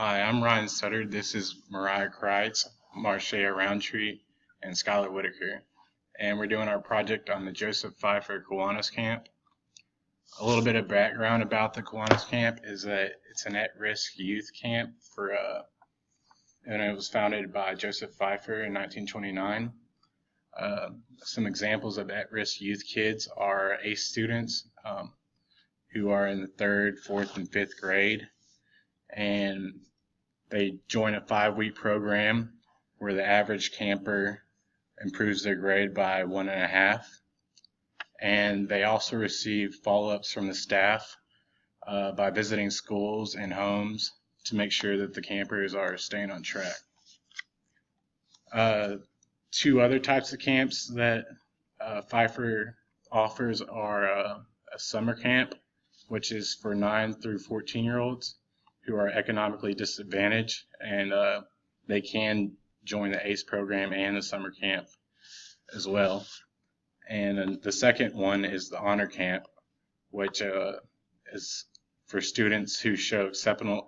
Hi, I'm Ryan Sutter. This is Mariah Kreitz, Marcia Roundtree, and Skylar Whitaker. And we're doing our project on the Joseph Pfeifer Kiwanis camp. A little bit of background about the Kiwanis camp is that it's an at-risk youth camp and it was founded by Joseph Pfeifer in 1929. Some examples of at-risk youth kids are ACE students who are in the 3rd, 4th, and 5th grade. And they join a 5-week program where the average camper improves their grade by 1.5. And they also receive follow-ups from the staff by visiting schools and homes to make sure that the campers are staying on track. 2 other types of camps that Pfeifer offers are a summer camp, which is for 9 through 14-year-olds who are economically disadvantaged, and they can join the ACE program and the summer camp as well. And the second one is the honor camp, which is for students who show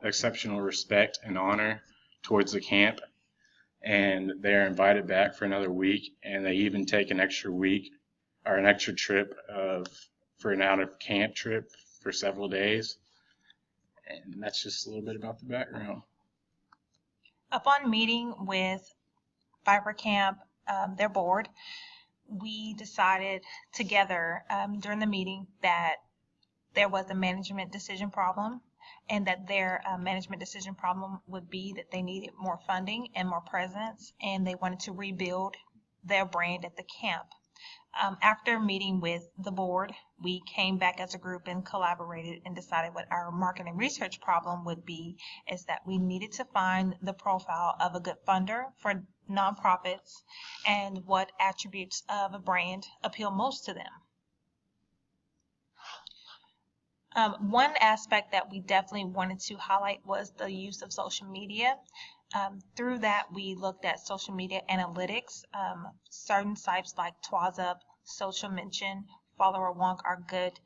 exceptional respect and honor towards the camp, and they're invited back for another week, and they even take an extra week or an extra trip for an out-of-camp trip for several days. And that's just a little bit about the background. Upon meeting with Pfeifer Camp, their board, we decided together during the meeting that there was a management decision problem, and that their management decision problem would be that they needed more funding and more presence, and they wanted to rebuild their brand at the camp. After meeting with the board, we came back as a group and collaborated and decided what our marketing research problem would be, is that we needed to find the profile of a good funder for nonprofits and what attributes of a brand appeal most to them. One aspect that we definitely wanted to highlight was the use of social media. Through that, we looked at social media analytics. Certain sites like TwazaUp, Social Mention, Follower Wonk are good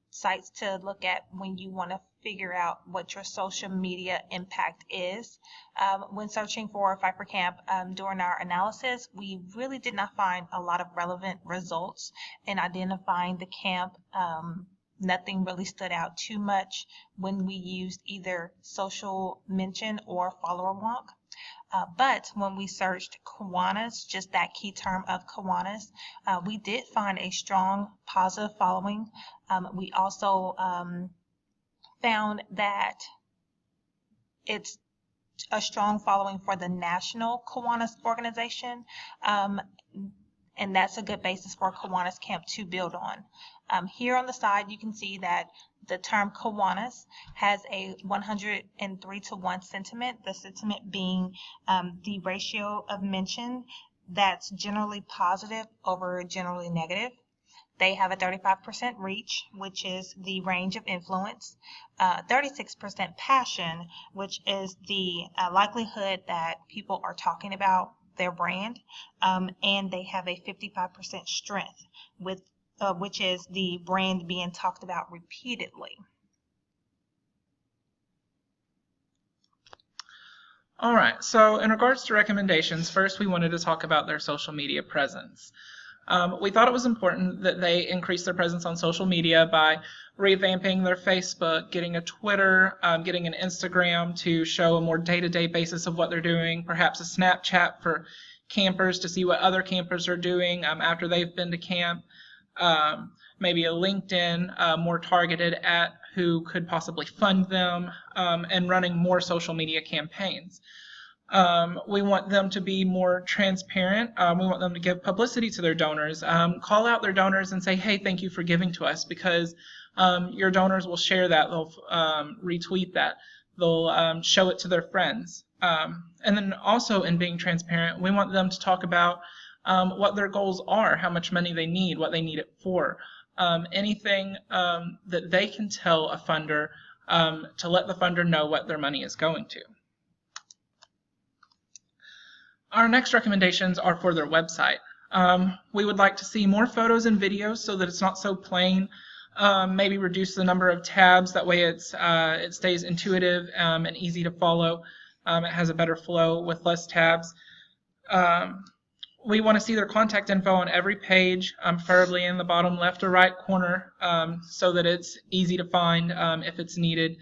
sites to look at when you want to figure out what your social media impact is. When searching for Pfeifer Camp during our analysis, we really did not find a lot of relevant results in identifying the camp. Nothing really stood out too much when we used either Social Mention or Follower Wonk. But when we searched Kiwanis, just that key term of Kiwanis, we did find a strong positive following. We also found that it's a strong following for the National Kiwanis organization, and that's a good basis for Kiwanis Camp to build on. Here on the side, you can see that the term Kiwanis has a 103-to-1 sentiment, the sentiment being the ratio of mention that's generally positive over generally negative. They have a 35% reach, which is the range of influence, 36% passion, which is the likelihood that people are talking about their brand, and they have a 55% strength, which is the brand being talked about repeatedly. All right, so in regards to recommendations, first we wanted to talk about their social media presence. We thought it was important that they increase their presence on social media by revamping their Facebook, getting a Twitter, getting an Instagram to show a more day-to-day basis of what they're doing, perhaps a Snapchat for campers to see what other campers are doing after they've been to camp, maybe a LinkedIn more targeted at who could possibly fund them, and running more social media campaigns. We want them to be more transparent. We want them to give publicity to their donors. Call out their donors and say, hey, thank you for giving to us, because your donors will share that. They'll retweet that. They'll show it to their friends. And then also in being transparent, we want them to talk about what their goals are, how much money they need, what they need it for. Anything that they can tell a funder to let the funder know what their money is going to. Our next recommendations are for their website. We would like to see more photos and videos so that it's not so plain. maybe reduce the number of tabs. That way it stays intuitive and easy to follow. It has a better flow with less tabs. We want to see their contact info on every page, preferably in the bottom left or right corner, so that it's easy to find if it's needed,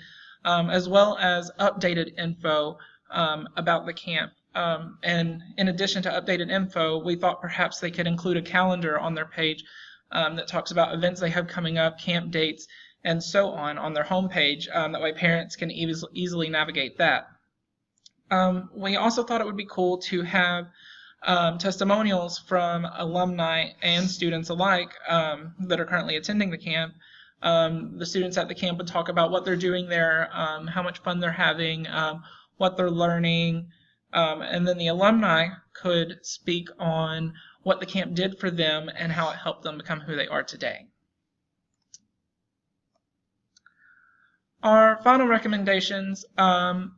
as well as updated info about the camp. And in addition to updated info, we thought perhaps they could include a calendar on their page that talks about events they have coming up, camp dates, and so on their homepage. That way parents can easily navigate that. We also thought it would be cool to have testimonials from alumni and students alike that are currently attending the camp. The students at the camp would talk about what they're doing there, how much fun they're having, what they're learning, and then the alumni could speak on what the camp did for them and how it helped them become who they are today. Our final recommendations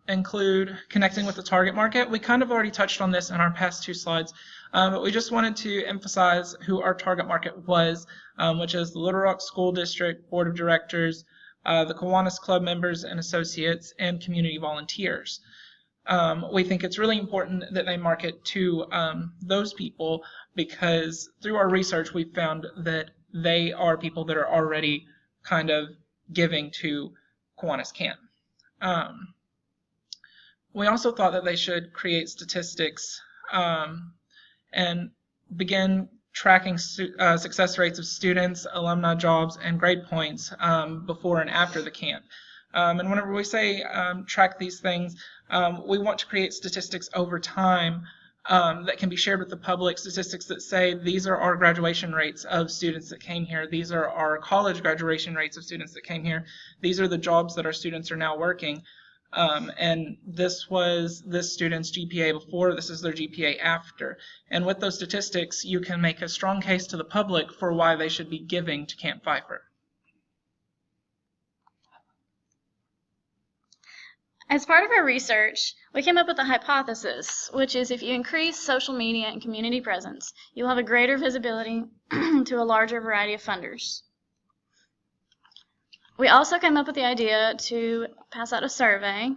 include connecting with the target market. We kind of already touched on this in our past 2 slides, but we just wanted to emphasize who our target market was, which is the Little Rock School District Board of Directors, the Kiwanis Club members and associates, and community volunteers. We think it's really important that they market to those people because through our research we found that they are people that are already kind of giving to Kiwanis Camp. We also thought that they should create statistics and begin tracking success rates of students, alumni jobs, and grade points before and after the camp. And whenever we say track these things, we want to create statistics over time that can be shared with the public, statistics that say these are our graduation rates of students that came here, these are our college graduation rates of students that came here, these are the jobs that our students are now working, and this was this student's GPA before, this is their GPA after. And with those statistics, you can make a strong case to the public for why they should be giving to Camp Pfeifer. As part of our research, we came up with a hypothesis, which is if you increase social media and community presence, you'll have a greater visibility to a larger variety of funders. We also came up with the idea to pass out a survey,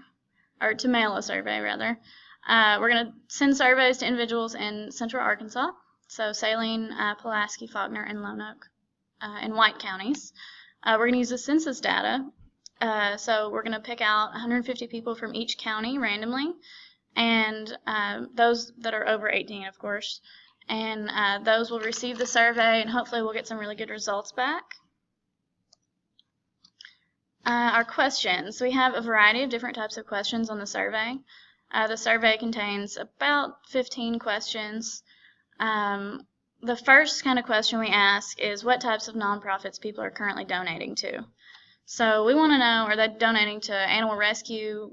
or to mail a survey, rather. We're going to send surveys to individuals in Central Arkansas, so Saline, Pulaski, Faulkner, and Lone Oak, in White counties. We're going to use the census data. So we're going to pick out 150 people from each county randomly, and those that are over 18, of course, and those will receive the survey, and hopefully we'll get some really good results back. Our questions. We have a variety of different types of questions on the survey. The survey contains about 15 questions. The first kind of question we ask is what types of nonprofits people are currently donating to. So we want to know, are they donating to animal rescue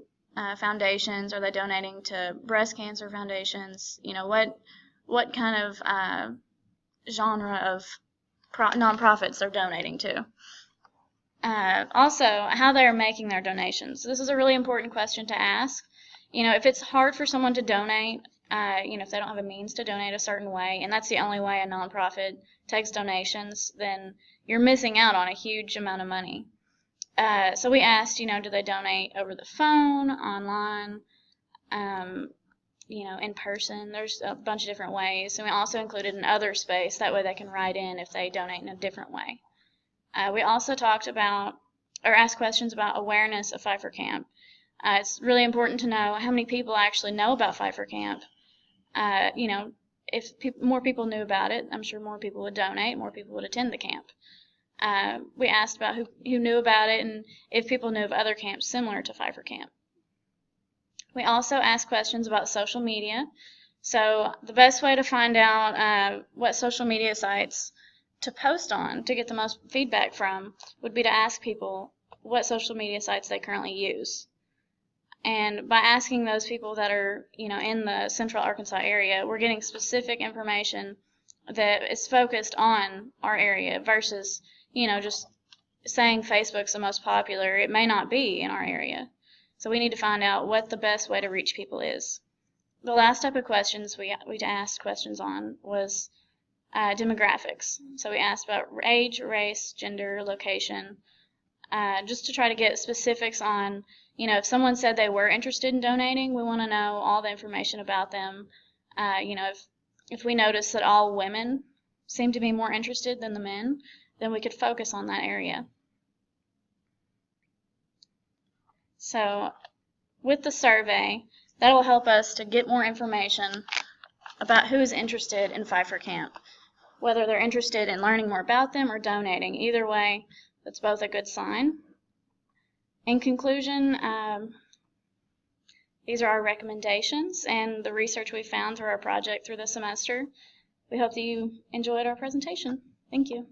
foundations? Are they donating to breast cancer foundations? You know, what kind of genre of nonprofits they're donating to. Also, how they're making their donations. This is a really important question to ask. You know, if it's hard for someone to donate, you know, if they don't have a means to donate a certain way, and that's the only way a nonprofit takes donations, then you're missing out on a huge amount of money. So we asked, you know, do they donate over the phone, online, you know, in person? There's a bunch of different ways. And we also included an other space. That way they can write in if they donate in a different way. We also talked about, or asked questions about awareness of Pfeifer Camp. It's really important to know how many people actually know about Pfeifer Camp. You know, if more people knew about it, I'm sure more people would donate, more people would attend the camp. We asked about who knew about it and if people knew of other camps similar to Pfeifer Camp. We also asked questions about social media. So the best way to find out what social media sites to post on to get the most feedback from would be to ask people what social media sites they currently use. And by asking those people that are, you know, in the Central Arkansas area, we're getting specific information that is focused on our area versus, you know, just saying Facebook's the most popular. It may not be in our area. So we need to find out what the best way to reach people is. The last type of questions we asked questions on was demographics. So we asked about age, race, gender, location, just to try to get specifics on, if someone said they were interested in donating, we want to know all the information about them. If we notice that all women seem to be more interested than the men, then we could focus on that area. So with the survey, that will help us to get more information about who's interested in Pfeifer Camp, whether they're interested in learning more about them or donating. Either way, that's both a good sign. In conclusion, these are our recommendations and the research we found through our project through the semester. We hope that you enjoyed our presentation. Thank you.